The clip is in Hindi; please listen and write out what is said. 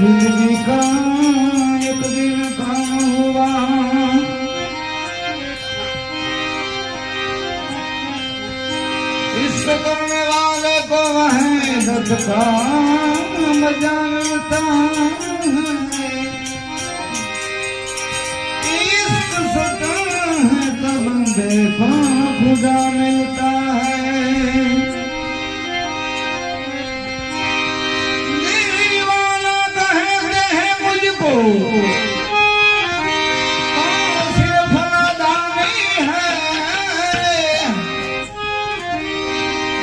जिंदगी का एक दिन काम हुआ, इश्क करने वाले को वहीदत का मजा मिलता है। इश्क सता है तो बंदे को खुदा मिलता है।